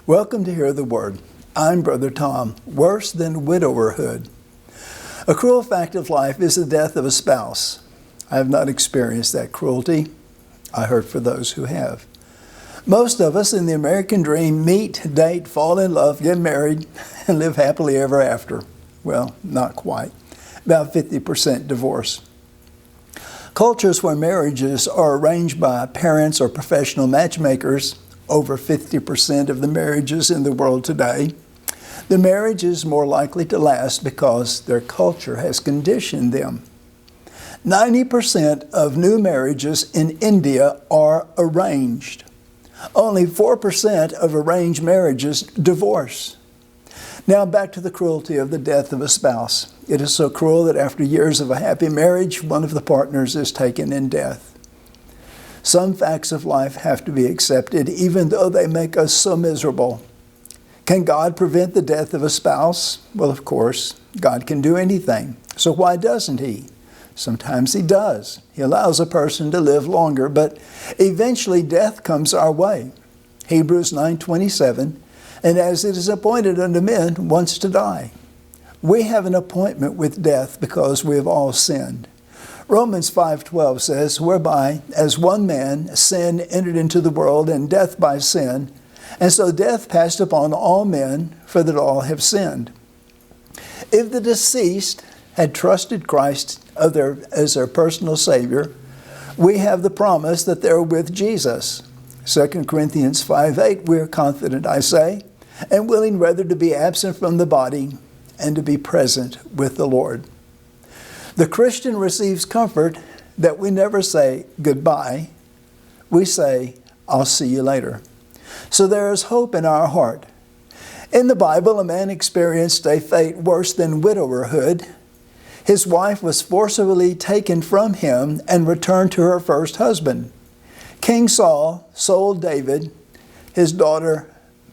Welcome to Hear the Word. I'm Brother Tom. Worse than widowerhood. A cruel fact of life is the death of a spouse. I have not experienced that cruelty. I heard for those who have. Most of us in the American dream meet, date, fall in love, get married, and live happily ever after. Well, not quite. About 50% divorce. Cultures where marriages are arranged by parents or professional matchmakers, over 50% of the marriages in the world today, the marriage is more likely to last because their culture has conditioned them. 90% of new marriages in India are arranged. Only 4% of arranged marriages divorce. Now back to the cruelty of the death of a spouse. It is so cruel that after years of a happy marriage, one of the partners is taken in death. Some facts of life have to be accepted, even though they make us so miserable. Can God prevent the death of a spouse? Well, of course, God can do anything. So why doesn't He? Sometimes He does. He allows a person to live longer, but eventually death comes our way. Hebrews 9:27, and as it is appointed unto men once to die. We have an appointment with death because we have all sinned. Romans 5:12 says, whereby as one man sin entered into the world, and death by sin, and so death passed upon all men, for that all have sinned. If the deceased had trusted Christ as their personal Savior, we have the promise that they're with Jesus. 2 Corinthians 5:8, we are confident, I say, and willing rather to be absent from the body and to be present with the Lord. The Christian receives comfort that we never say goodbye. We say, I'll see you later. So there is hope in our heart. In the Bible, a man experienced a fate worse than widowerhood. His wife was forcibly taken from him and returned to her first husband. King Saul sold David, his daughter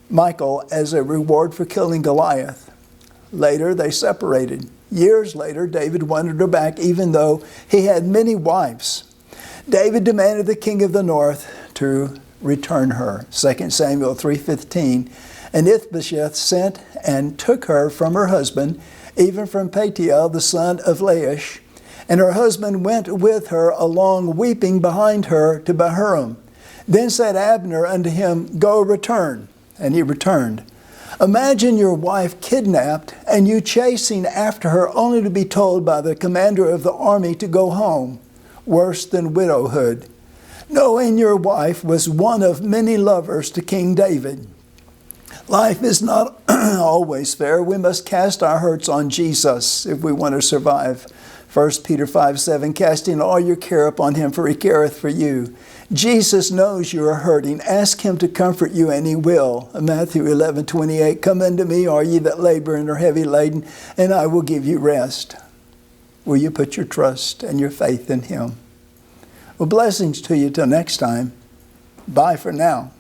Michal, as a reward for killing Goliath. Later, they separated. Years later, David wanted her back, even though he had many wives. David demanded the king of the north to return her. 2 Samuel 3:15. And Ishbosheth sent and took her from her husband, even from Phaltiel, the son of Laish. And her husband went with her along, weeping behind her, to Bahurim. Then said Abner unto him, Go, return. And he returned. Imagine your wife kidnapped and you chasing after her, only to be told by the commander of the army to go home. Worse than widowhood. Knowing your wife was one of many lovers to King David. Life is not always fair. We must cast our hurts on Jesus if we want to survive. 1 Peter 5:7, casting all your care upon Him, for He careth for you. Jesus knows you are hurting. Ask Him to comfort you, and He will. Matthew 11:28, come unto me, all ye that labor and are heavy laden, and I will give you rest. Will you put your trust and your faith in Him? Well, blessings to you till next time. Bye for now.